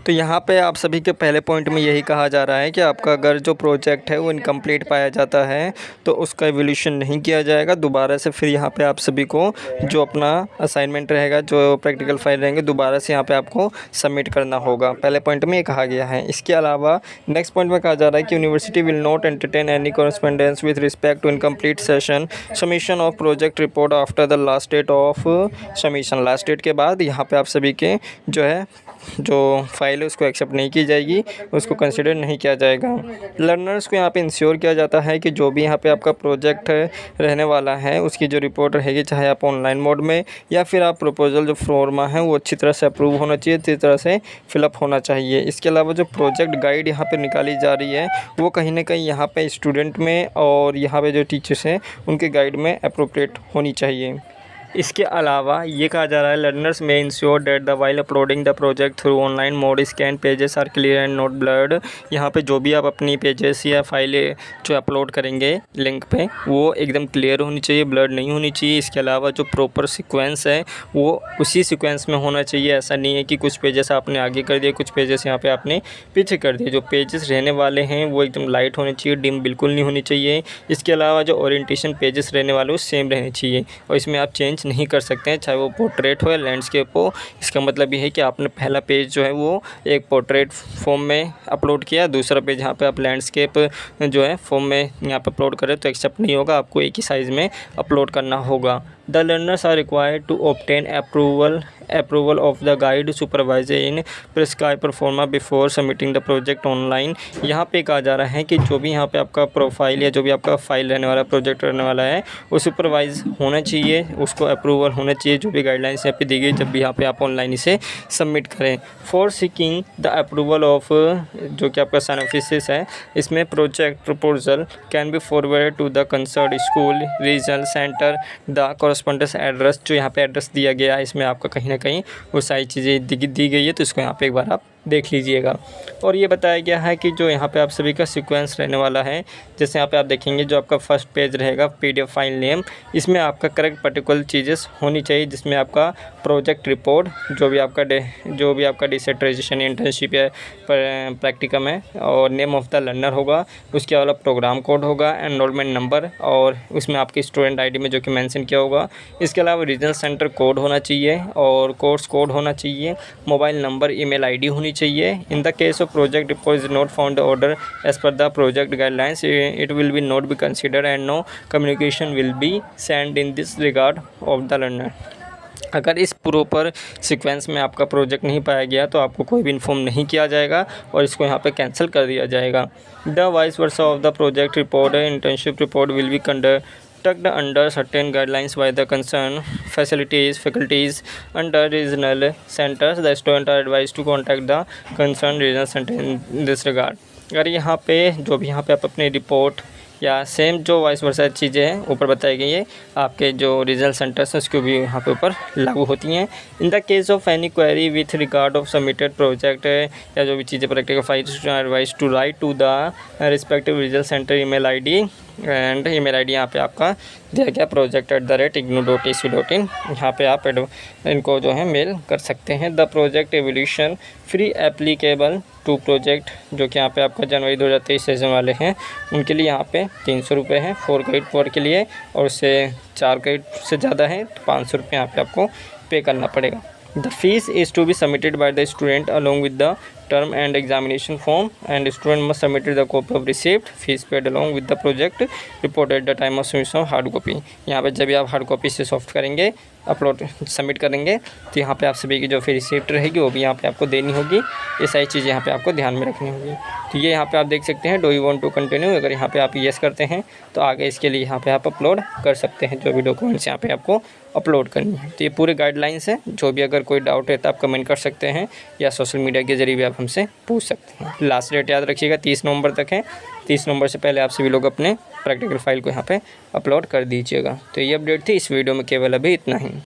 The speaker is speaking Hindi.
तो यहाँ पे आप सभी के पहले पॉइंट में यही कहा जा रहा है कि आपका अगर जो प्रोजेक्ट है वो इनकम्प्लीट पाया जाता है तो उसका एवोल्यूशन नहीं किया जाएगा। दोबारा से फिर यहाँ पे आप सभी को जो अपना असाइनमेंट रहेगा, जो प्रैक्टिकल फाइल रहेंगे, दोबारा से यहाँ पे आपको सबमिट करना होगा। पहले पॉइंट में ये कहा गया है। इसके अलावा नेक्स्ट पॉइंट में कहा जा रहा है कि university will not entertain any correspondence with respect to incomplete session submission of project report after the last date of submission. Last date के बाद यहाँ पे आप सभी के जो फाइल है उसको एक्सेप्ट नहीं की जाएगी, उसको कंसिडर नहीं किया जाएगा। लर्नर्स को यहाँ पे इंश्योर किया जाता है कि जो भी यहाँ पे आपका प्रोजेक्ट रहने वाला है उसकी जो रिपोर्ट रहेगी, चाहे आप ऑनलाइन मोड में या फिर आप प्रपोजल जो फॉर्मा है वो अच्छी तरह से अप्रूव होना चाहिए, अच्छी तरह से फिलअप होना चाहिए। इसके अलावा जो प्रोजेक्ट गाइड यहाँ पे निकाली जा रही है वो कहीं ना कहीं यहाँ पे स्टूडेंट में और यहाँ पे जो टीचर्स हैं उनके गाइड में अप्रोप्रिएट होनी चाहिए। इसके अलावा ये कहा जा रहा है लर्नर्स में ensure that the while uploading the project through online mode scan pages are clear and not blurred. यहाँ पे जो भी आप अपनी पेजेस या फाइलें जो अपलोड करेंगे लिंक पे वो एकदम क्लियर होनी चाहिए, ब्लर्ड नहीं होनी चाहिए। इसके अलावा जो प्रॉपर सीक्वेंस है वो उसी सीक्वेंस में होना चाहिए। ऐसा नहीं है कि कुछ पेजेस आपने आगे कर दिए, कुछ पेजेस यहाँ पर आपने पीछे कर दिए। जो पेजेस रहने वाले हैं वो एकदम लाइट होने चाहिए, डिम बिल्कुल नहीं होनी चाहिए। इसके अलावा जो ओरिएंटेशन पेजेस रहने वाले वो सेम रहने चाहिए और इसमें आप चेंज नहीं कर सकते हैं, चाहे वो पोर्ट्रेट हो या लैंडस्केप हो। इसका मतलब ये है कि आपने पहला पेज जो है वो एक पोर्ट्रेट फॉर्म में अपलोड किया, दूसरा पेज यहाँ पे आप लैंडस्केप जो है फॉर्म में यहाँ पे अपलोड करें तो एक्सेप्ट नहीं होगा, आपको एक ही साइज़ में अपलोड करना होगा। The learners are required to obtain approval of the guide supervisor in prescribed performa before submitting the project online। यहाँ पे कहा जा रहा है कि जो भी यहाँ पे आपका प्रोफाइल या जो भी आपका फाइल रहने वाला प्रोजेक्ट रहने वाला है वो सुपरवाइज होना चाहिए, उसको अप्रूवल होना चाहिए जो भी गाइडलाइंस यहाँ पे दी गई जब भी यहाँ पे आप ऑनलाइन इसे सबमिट करें। For seeking the approval of जो कि आपका साइन ऑफिस है, इसमें project proposal can be forward to the concern school regional centre the correspondence address. जो यहाँ पे एड्रेस दिया गया है इसमें आपका कहीं ना कहीं वो सारी चीज़ें दी गई है, तो इसको यहाँ पे एक बार आप देख लीजिएगा। और ये बताया गया है कि जो यहाँ पे आप सभी का सीक्वेंस रहने वाला है, जैसे यहाँ पे आप देखेंगे जो आपका फर्स्ट पेज रहेगा पीडीएफ फाइल नेम, इसमें आपका करेक्ट पर्टिकुलर चीज़ें होनी चाहिए, जिसमें आपका प्रोजेक्ट रिपोर्ट, जो भी आपका डिसर्टेशन इंटर्नशिप या प्रैक्टिकम है, और नेम ऑफ द लर्नर होगा, उसके अलावा प्रोग्राम कोड होगा, एनरोलमेंट नंबर और उसमें आपके स्टूडेंट आईडी में जो कि मेंशन किया होगा। इसके अलावा रीजनल सेंटर कोड होना चाहिए और कोर्स कोड होना चाहिए, मोबाइल नंबर, ईमेल आईडी होनी चाहिए। In the case of project report is not found order as per the project guidelines it will be not be considered and no communication will be send in this regard of the learner. अगर इस प्रॉपर सीक्वेंस में आपका प्रोजेक्ट नहीं पाया गया तो आपको कोई भी इन्फॉर्म नहीं किया जाएगा और इसको यहाँ पे कैंसिल कर दिया जाएगा। The vice versa of the project report internship report will be conducted under certain guidelines by the concerned faculties under regional centers. The students are advised to contact the concerned regional center in this regard। अगर यहाँ पे जो भी यहाँ पे आप अपनी रिपोर्ट या सेम जो वाइस वर्सा चीज़ें हैं ऊपर बताई गई है, आपके जो रीजनल सेंटर्स हैं उसको भी यहाँ पे ऊपर लागू होती हैं। In the case of any query with regard of submitted project या जो भी चीज़ें practical file advise to write to the respective regional centre email ID and email ID यहाँ पे आपका दिया गया project@ignou.ac.in। यहाँ पे आप इनको जो है मेल कर सकते हैं। The project evaluation free applicable to project, जो कि यहाँ पे आपका जनवरी 2023 सेशन वाले हैं उनके लिए यहाँ पे 300 रुपये है 4 क्रेडिट पर के लिए, और उससे 4 क्रेडिट से ज़्यादा है तो 500 रुपये यहाँ पे आपको पे करना पड़ेगा। The fees is to be submitted by the student along with the term and examination form, and student must submit the copy of receipt, fees paid along with the project report at the time of submission of hard copy। यहाँ पे जब भी आप हार्ड कॉपी से सॉफ्ट करेंगे, अपलोड सबमिट करेंगे, तो यहाँ पे आप सभी की जो फिर रिसिप्ट रहेगी वो भी यहाँ पे आपको देनी होगी। ये सारी चीज़ें यहाँ पे आपको ध्यान में रखनी होगी। तो ये यहाँ पे आप देख सकते हैं, do you want to continue, अगर यहाँ पे आप येस करते हैं तो आगे इसके लिए यहाँ पे आप अपलोड कर सकते हैं जो भी डॉक्यूमेंट्स यहाँ पे आपको अपलोड करनी है। तो ये पूरे गाइडलाइंस हैं, जो भी अगर कोई डाउट है तो आप कमेंट कर सकते हैं या सोशल मीडिया के जरिए भी आप हमसे पूछ सकते हैं। लास्ट डेट याद रखिएगा 30 नवंबर तक है, 30 नवंबर से पहले आप सभी लोग अपने प्रैक्टिकल फाइल को यहाँ पे अपलोड कर दीजिएगा। तो ये अपडेट थी इस वीडियो में, केवल अभी इतना ही।